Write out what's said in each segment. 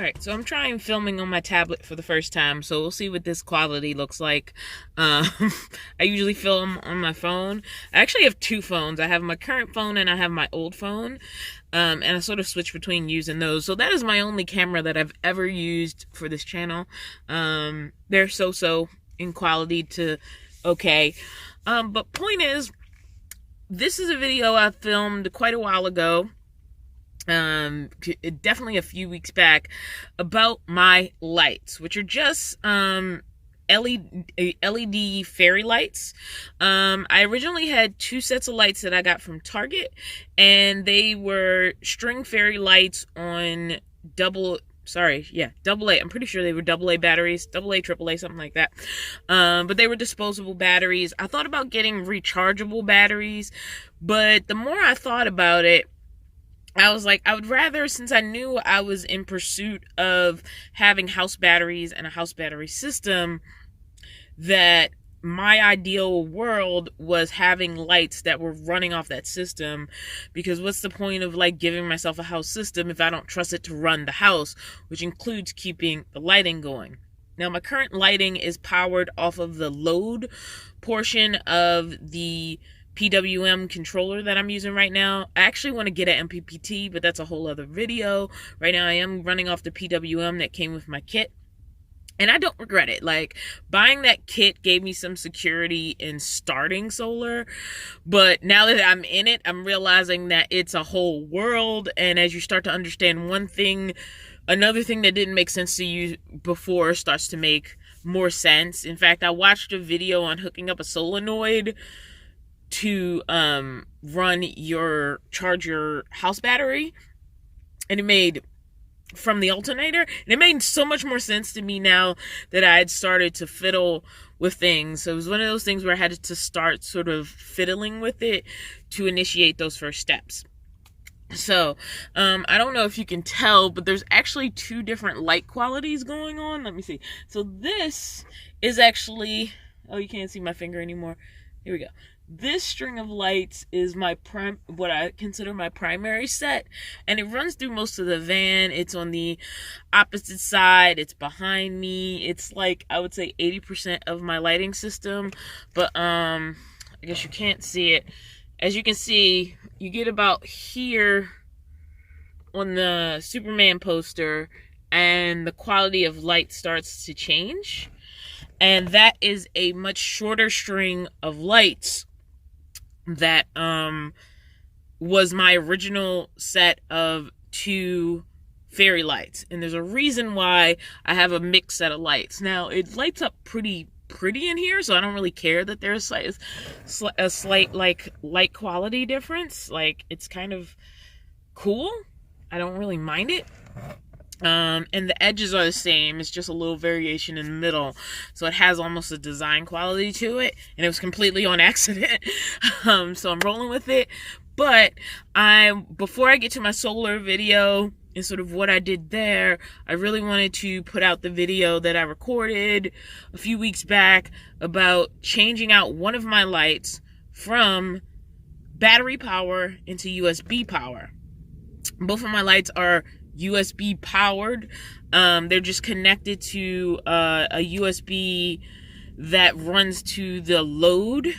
Alright, so I'm trying filming on my tablet for the first time, so we'll see what this quality looks like. I usually film on my phone. I actually have two phones. I have my current phone and I have my old phone, and I sort of switch between using those. So that is my only camera that I've ever used for this channel. They're so-so in quality to okay. But point is, this is a video I filmed quite a while ago. Definitely a few weeks back, about my lights, which are just LED fairy lights. I originally had two sets of lights that I got from Target, and they were string fairy lights on AA. I'm pretty sure they were AA batteries, AA, AAA, something like that. But they were disposable batteries. I thought about getting rechargeable batteries, but the more I thought about it, I was like, I would rather, since I knew I was in pursuit of having house batteries and a house battery system, that my ideal world was having lights that were running off that system. Because what's the point of like giving myself a house system if I don't trust it to run the house, which includes keeping the lighting going. Now, my current lighting is powered off of the load portion of the PWM controller that I'm using right now. I actually want to get an MPPT, but that's a whole other video. Right now I am running off the PWM that came with my kit, and I don't regret it. Like, buying that kit gave me some security in starting solar, but now that I'm in it, I'm realizing that it's a whole world. And as you start to understand one thing, another thing that didn't make sense to you before starts to make more sense. In fact, I watched a video on hooking up a solenoid to charge your house battery, and it made, from the alternator, and it made so much more sense to me now that I had started to fiddle with things. So it was one of those things where I had to start sort of fiddling with it to initiate those first steps. So, I don't know if you can tell, but there's actually two different light qualities going on. Let me see. So this is actually, oh, you can't see my finger anymore. Here we go. This string of lights is what I consider my primary set, and it runs through most of the van. It's on the opposite side. It's behind me. It's like, I would say 80% of my lighting system, but I guess you can't see it. As you can see, you get about here on the Superman poster, and the quality of light starts to change. And that is a much shorter string of lights that was my original set of two fairy lights. And there's a reason why I have a mixed set of lights. Now, it lights up pretty in here, so I don't really care that there's a slight like light quality difference. Like, it's kind of cool. I don't really mind it. And the edges are the same. It's just a little variation in the middle. So it has almost a design quality to it. And it was completely on accident. So I'm rolling with it. But before I get to my solar video and sort of what I did there, I really wanted to put out the video that I recorded a few weeks back about changing out one of my lights from battery power into USB power. Both of my lights are USB powered. They're just connected to a USB that runs to the load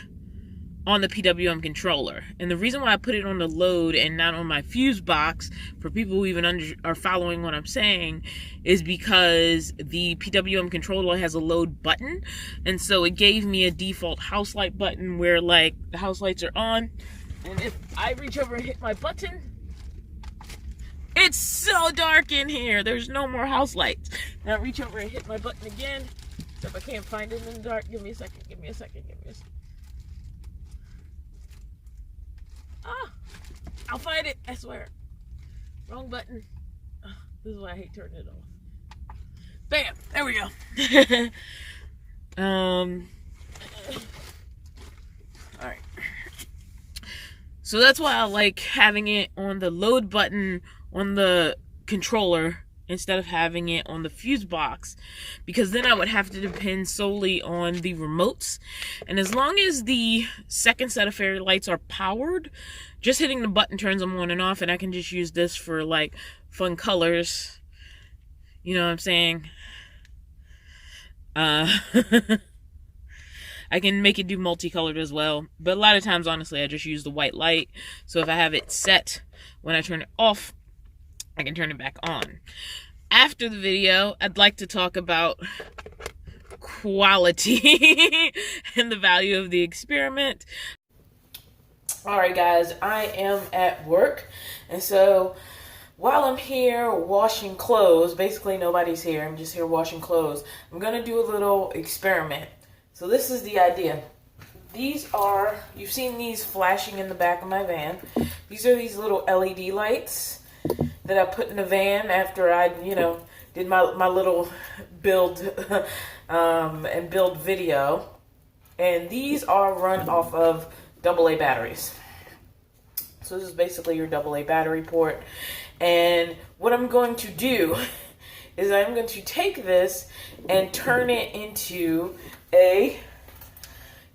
on the PWM controller. And the reason why I put it on the load and not on my fuse box, for people who even are following what I'm saying, is because the PWM controller has a load button, and so it gave me a default house light button where, like, the house lights are on, and if I reach over and hit my button, it's so dark in here. There's no more house lights. Now reach over and hit my button again. So if I can't find it in the dark, give me a second. I'll find it, I swear. Wrong button. Oh, this is why I hate turning it off. Bam! There we go. Alright. So that's why I like having it on the load button on the controller instead of having it on the fuse box, because then I would have to depend solely on the remotes. And as long as the second set of fairy lights are powered, just hitting the button turns them on and off, and I can just use this for like fun colors. You know what I'm saying? I can make it do multicolored as well, but a lot of times, honestly, I just use the white light. So if I have it set, when I turn it off, I can turn it back on. After the video, I'd like to talk about quality and the value of the experiment. Alright guys, I am at work, and so while I'm here washing clothes, basically nobody's here, I'm just here washing clothes, I'm going to do a little experiment. So this is the idea. These are, you've seen these flashing in the back of my van. These are these little LED lights that I put in the van after I, did my little build and build video. And these are run off of AA batteries. So this is basically your AA battery port. And what I'm going to do is I'm going to take this and turn it into a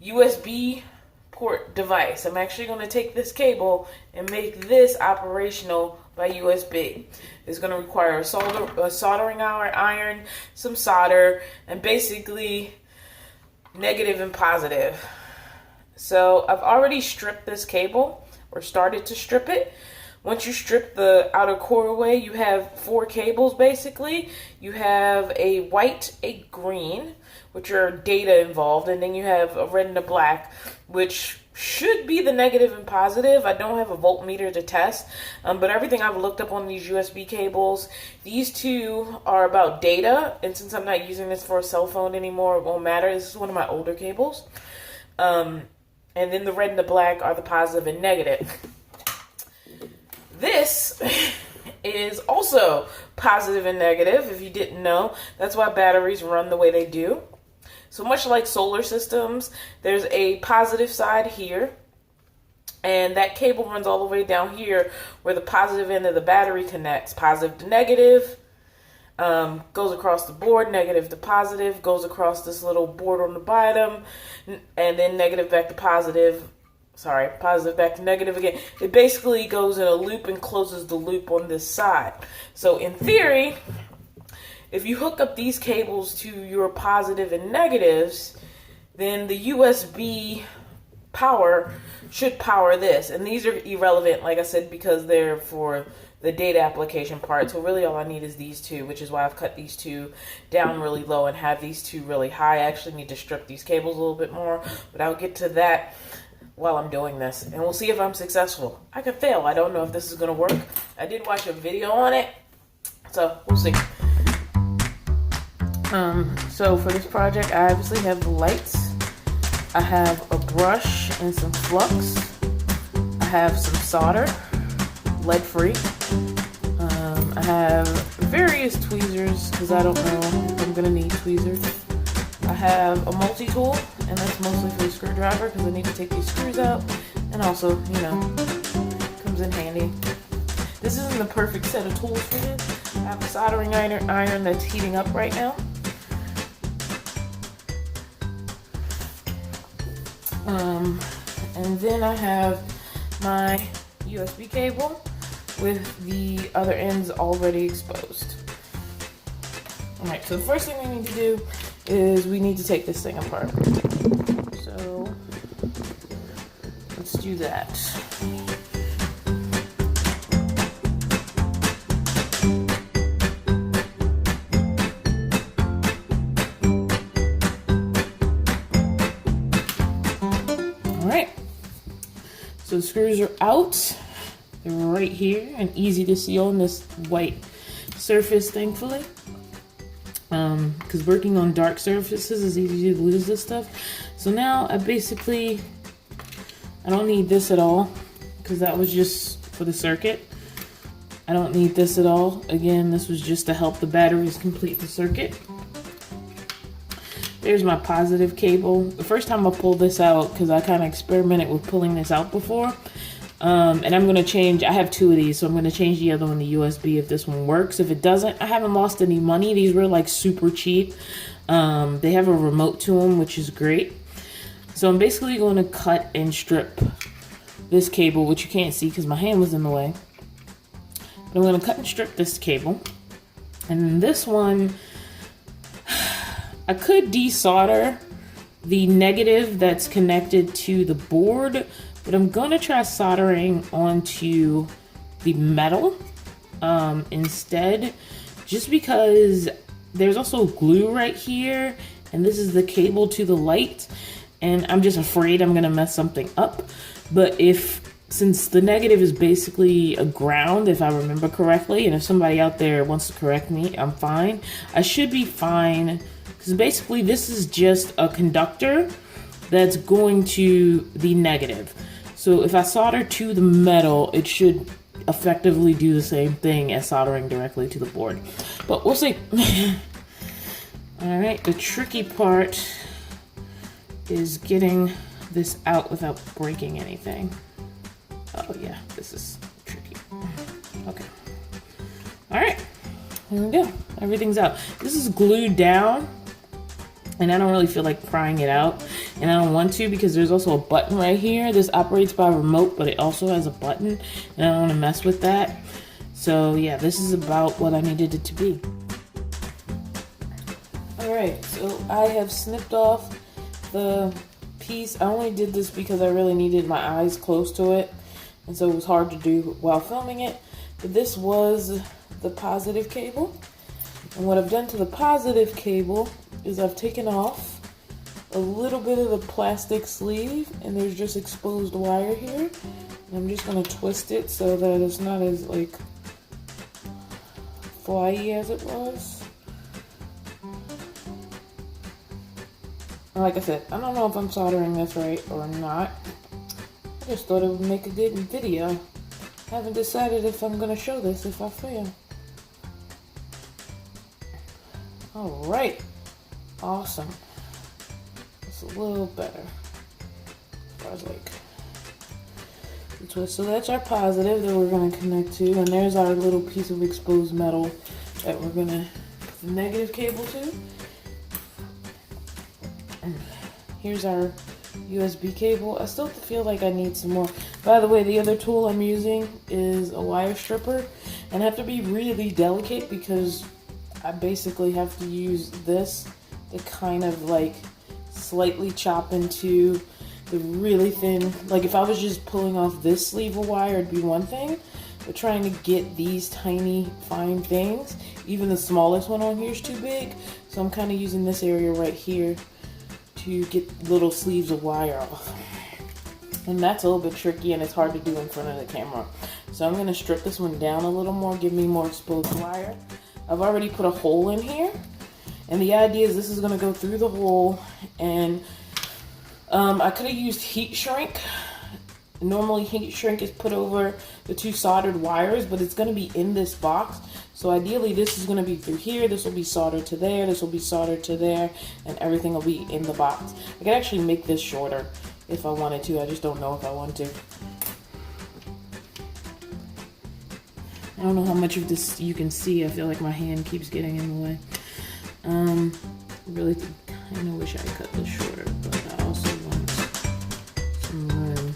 USB port device. I'm actually going to take this cable and make this operational by USB. It's going to require a soldering iron, some solder, and basically negative and positive. So I've already stripped this cable, or started to strip it. Once you strip the outer core away, you have 4 cables basically. You have a white, a green, which are data involved, and then you have a red and a black, which should be the negative and positive. I don't have a voltmeter to test, but everything I've looked up on these USB cables, these 2 are about data, and since I'm not using this for a cell phone anymore, it won't matter. This is one of my older cables. And then the red and the black are the positive and negative. This is also positive and negative, if you didn't know. That's why batteries run the way they do. So much like solar systems, there's a positive side here, and that cable runs all the way down here where the positive end of the battery connects. Positive to negative, goes across the board, negative to positive, goes across this little board on the bottom, and then negative back to positive. Sorry, positive back to negative again. It basically goes in a loop and closes the loop on this side. So in theory, if you hook up these cables to your positive and negatives, then the USB power should power this. And these are irrelevant, like I said, because they're for the data application part. So really all I need is these 2, which is why I've cut these 2 down really low and have these 2 really high. I actually need to strip these cables a little bit more, but I'll get to that while I'm doing this, and we'll see if I'm successful. I could fail. I don't know if this is going to work. I did watch a video on it, so we'll see. So for this project, I obviously have the lights. I have a brush and some flux. I have some solder, lead-free. I have various tweezers, because I don't know if I'm going to need tweezers. I have a multi-tool, and that's mostly for the screwdriver because I need to take these screws out, and also, comes in handy. This isn't the perfect set of tools for this. I have a soldering iron that's heating up right now. And then I have my USB cable with the other ends already exposed. Alright, so the first thing we need to do is we need to take this thing apart. So let's do that. Alright, so the screws are out. They're right here and easy to see on this white surface, thankfully. Because working on dark surfaces is easy to lose this stuff. So now I don't need this at all, because that was just for the circuit. I don't need this at all. Again, this was just to help the batteries complete the circuit. There's my positive cable. The first time I pulled this out, because I kind of experimented with pulling this out before. And I'm going to change, I have 2 of these, so I'm going to change the other one to USB if this one works. If it doesn't, I haven't lost any money. These were like super cheap. They have a remote to them, which is great. So I'm basically going to cut and strip this cable, which you can't see because my hand was in the way. But I'm going to cut and strip this cable. And then this one, I could desolder the negative that's connected to the board, but I'm gonna try soldering onto the metal instead, just because there's also glue right here, and this is the cable to the light, and I'm just afraid I'm gonna mess something up. But since the negative is basically a ground, if I remember correctly, and if somebody out there wants to correct me, I'm fine. I should be fine, because basically this is just a conductor that's going to the negative. So if I solder to the metal, it should effectively do the same thing as soldering directly to the board. But we'll see. All right, the tricky part is getting this out without breaking anything. Oh yeah, this is tricky. Okay. All right, here we go. Everything's out. This is glued down, and I don't really feel like prying it out, and I don't want to because there's also a button right here. This operates by remote, but it also has a button, and I don't want to mess with that. So yeah, this is about what I needed it to be. All right, so I have snipped off the piece. I only did this because I really needed my eyes close to it, and so it was hard to do while filming it. But this was the positive cable, and what I've done to the positive cable is I've taken off a little bit of the plastic sleeve, and there's just exposed wire here, and I'm just going to twist it so that it's not as like flyy as it was. And like I said, I don't know if I'm soldering this right or not. I just thought it would make a good video. Haven't decided if I'm going to show this if I fail. Alright. Awesome. It's a little better. As far as like the twist. So that's our positive that we're going to connect to. And there's our little piece of exposed metal that we're going to put the negative cable to. And here's our USB cable. I still feel like I need some more. By the way, the other tool I'm using is a wire stripper, and I have to be really delicate because I basically have to use this to kind of like slightly chop into the really thin, like if I was just pulling off this sleeve of wire, it'd be one thing, but trying to get these tiny fine things, even the smallest one on here is too big, so I'm kind of using this area right here to get little sleeves of wire off. And that's a little bit tricky, and it's hard to do in front of the camera. So I'm going to strip this one down a little more, give me more exposed wire. I've already put a hole in here, and the idea is this is going to go through the hole, and I could have used heat shrink. Normally heat shrink is put over the two soldered wires, but it's going to be in this box. So ideally this is going to be through here, this will be soldered to there, this will be soldered to there, and everything will be in the box. I could actually make this shorter if I wanted to, I just don't know if I want to. I don't know how much of this you can see, I feel like my hand keeps getting in the way. I really kind of wish I cut this shorter, but I also want some room.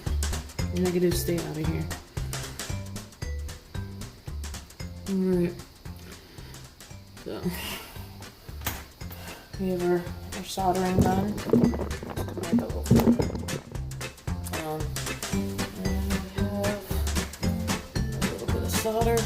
Negative, stay out of here. Alright, so we have our soldering done. And we have a little bit of solder.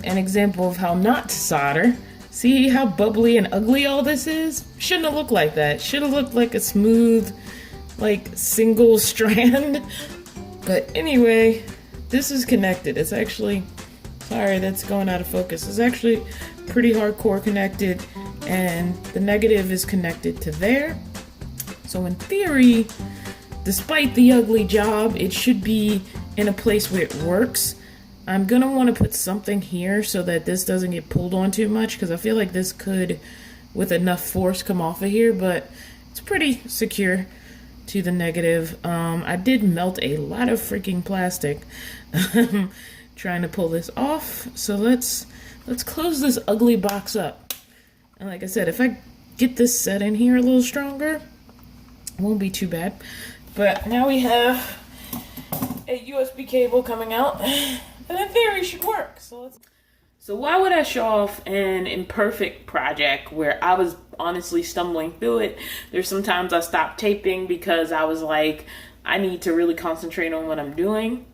An example of how not to solder. See how bubbly and ugly all this is? Shouldn't have looked like that. Should have looked like a smooth, like single strand. But anyway, this is connected. It's actually, sorry, that's going out of focus. It's actually pretty hardcore connected, and the negative is connected to there. So in theory, despite the ugly job, it should be in a place where it works. I'm gonna want to put something here so that this doesn't get pulled on too much, because I feel like this could, with enough force, come off of here, but it's pretty secure to the negative. I did melt a lot of freaking plastic trying to pull this off. So let's close this ugly box up. And like I said, if I get this set in here a little stronger, it won't be too bad. But now we have a USB cable coming out, and in theory should work. So why would I show off an imperfect project where I was honestly stumbling through it? There's sometimes I stopped taping because I was like, I need to really concentrate on what I'm doing.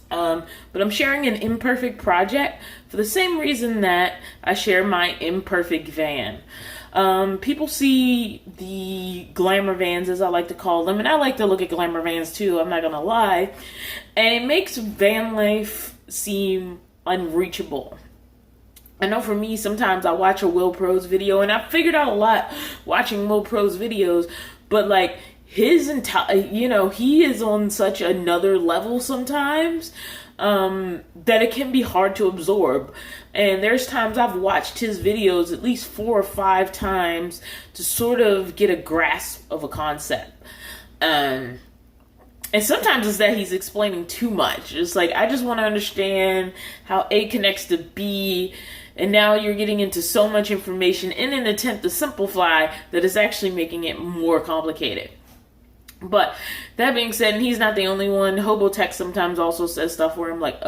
But I'm sharing an imperfect project for the same reason that I share my imperfect van. People see the glamour vans, as I like to call them, and I like to look at glamour vans too, I'm not gonna lie, and it makes van life seem unreachable. I know for me, sometimes I watch a Will Pro's video, and I figured out a lot watching Will Pro's videos, but like his entire, he is on such another level sometimes, that it can be hard to absorb. And there's times I've watched his videos at least 4 or 5 times to sort of get a grasp of a concept. And sometimes it's that he's explaining too much. It's like, I just want to understand how A connects to B, and now you're getting into so much information in an attempt to simplify that it's actually making it more complicated. But that being said, and he's not the only one, Hobotech sometimes also says stuff where I'm like,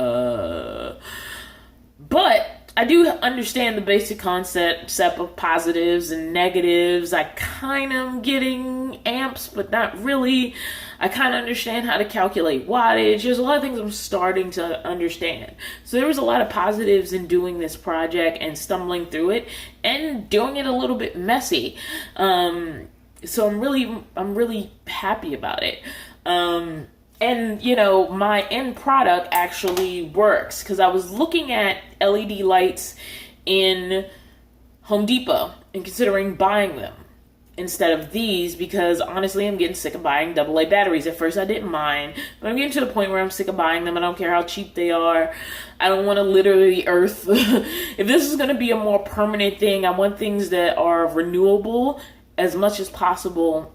But I do understand the basic concept of positives and negatives. I kind of am getting amps, but not really. I kind of understand how to calculate wattage. There's a lot of things I'm starting to understand. So there was a lot of positives in doing this project and stumbling through it and doing it a little bit messy. So I'm really happy about it. And, my end product actually works because I was looking at LED lights in Home Depot and considering buying them instead of these because, honestly, I'm getting sick of buying AA batteries. At first, I didn't mind, but I'm getting to the point where I'm sick of buying them. I don't care how cheap they are. I don't want to literally earth. If this is going to be a more permanent thing, I want things that are renewable as much as possible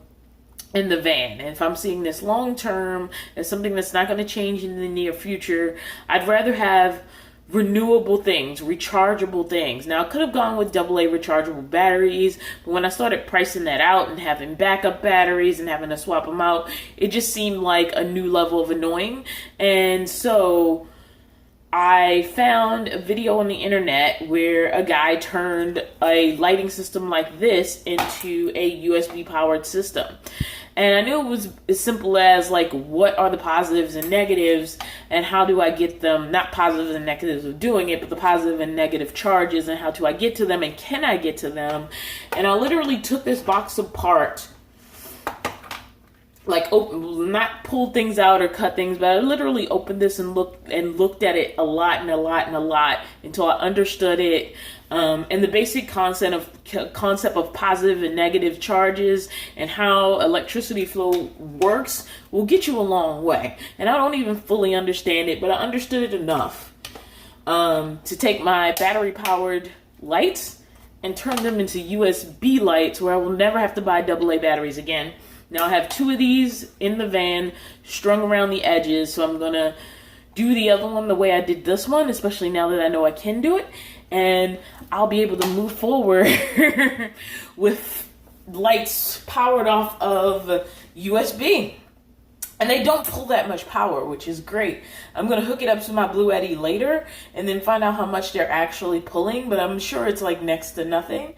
in the van. And if I'm seeing this long term as something that's not going to change in the near future, I'd rather have renewable things, rechargeable things. Now, I could have gone with AA rechargeable batteries, but when I started pricing that out and having backup batteries and having to swap them out, it just seemed like a new level of annoying. And so I found a video on the internet where a guy turned a lighting system like this into a USB powered system. And I knew it was as simple as, like, what are the positives and negatives, and how do I get them, not positives and negatives of doing it, but the positive and negative charges, and how do I get to them, and can I get to them? And I literally took this box apart, like, not pulled things out or cut things, but I literally opened this and looked at it a lot until I understood it. And the basic concept of positive and negative charges and how electricity flow works will get you a long way. And I don't even fully understand it, but I understood it enough to take my battery-powered lights and turn them into USB lights where I will never have to buy AA batteries again. Now I have 2 of these in the van strung around the edges, so I'm going to do the other one the way I did this one, especially now that I know I can do it. And I'll be able to move forward with lights powered off of USB. And they don't pull that much power, which is great. I'm going to hook it up to my Bluetti later and then find out how much they're actually pulling, but I'm sure it's like next to nothing.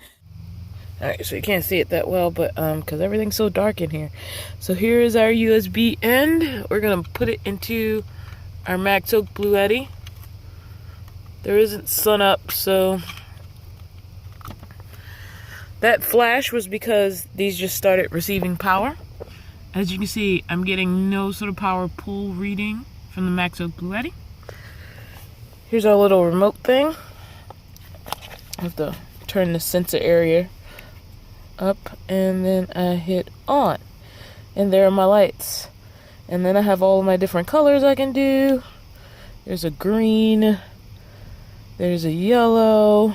Alright, so you can't see it that well, but because everything's so dark in here. So here is our USB end. We're going to put it into our Maxoak Bluetti. There isn't sun up, so that flash was because these just started receiving power. As you can see, I'm getting no sort of power pull reading from the Maxoak Bluetti. Here's our little remote thing. I have to turn the sensor area up, and then I hit on. And there are my lights. And then I have all of my different colors I can do. There's a green. There's a yellow.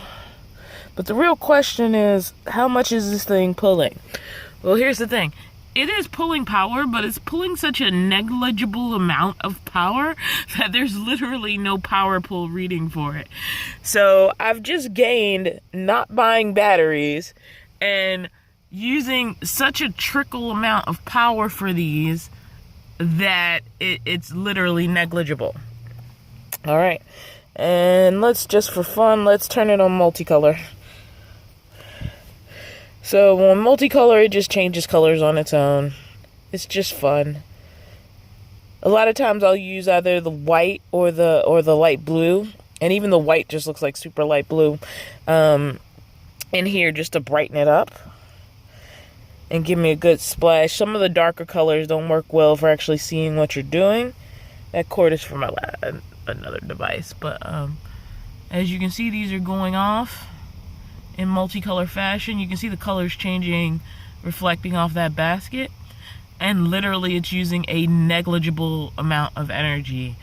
But the real question is, how much is this thing pulling? Well, here's the thing. it is pulling power, but it's pulling such a negligible amount of power that there's literally no power pull reading for it. So I've just gained not buying batteries and using such a trickle amount of power for these that it's literally negligible. All right, and let's just for fun, let's turn it on multicolor. So on multicolor, it just changes colors on its own. It's just fun. A lot of times I'll use either the white or the light blue, and even the white just looks like super light blue in here just to brighten it up and give me a good splash. Some of the darker colors don't work well for actually seeing what you're doing. That cord is from another device, but as you can see, these are going off in multicolor fashion. You can see the colors changing, reflecting off that basket, and literally it's using a negligible amount of energy.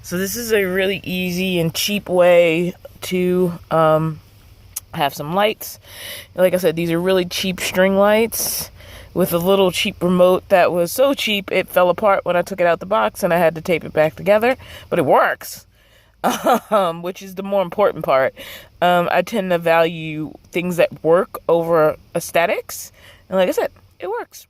So this is a really easy and cheap way to have some lights. Like I said, these are really cheap string lights with a little cheap remote that was so cheap it fell apart when I took it out the box and I had to tape it back together, but it works. Which is the more important part. I tend to value things that work over aesthetics. And like I said, it works.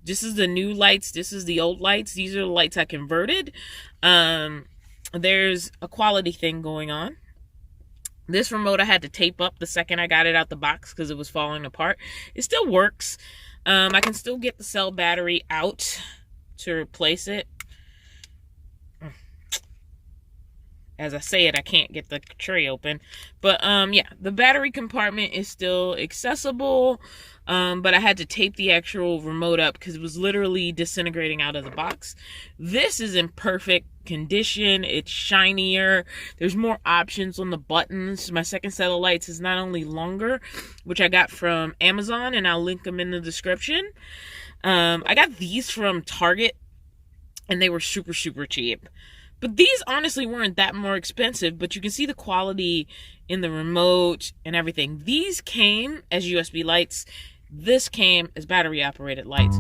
This is the new lights. This is the old lights. These are the lights I converted. There's a quality thing going on. This remote I had to tape up the second I got it out the box because it was falling apart. It still works. I can still get the cell battery out to replace it. As I say it, I can't get the tray open. But, yeah, the battery compartment is still accessible. But I had to tape the actual remote up because it was literally disintegrating out of the box. This is in perfect condition. It's shinier. There's more options on the buttons. My second set of lights is not only longer, which I got from Amazon, and I'll link them in the description. I got these from Target, and they were super, super cheap. But these honestly weren't that more expensive, but you can see the quality in the remote and everything. These came as USB lights. This came as battery operated lights.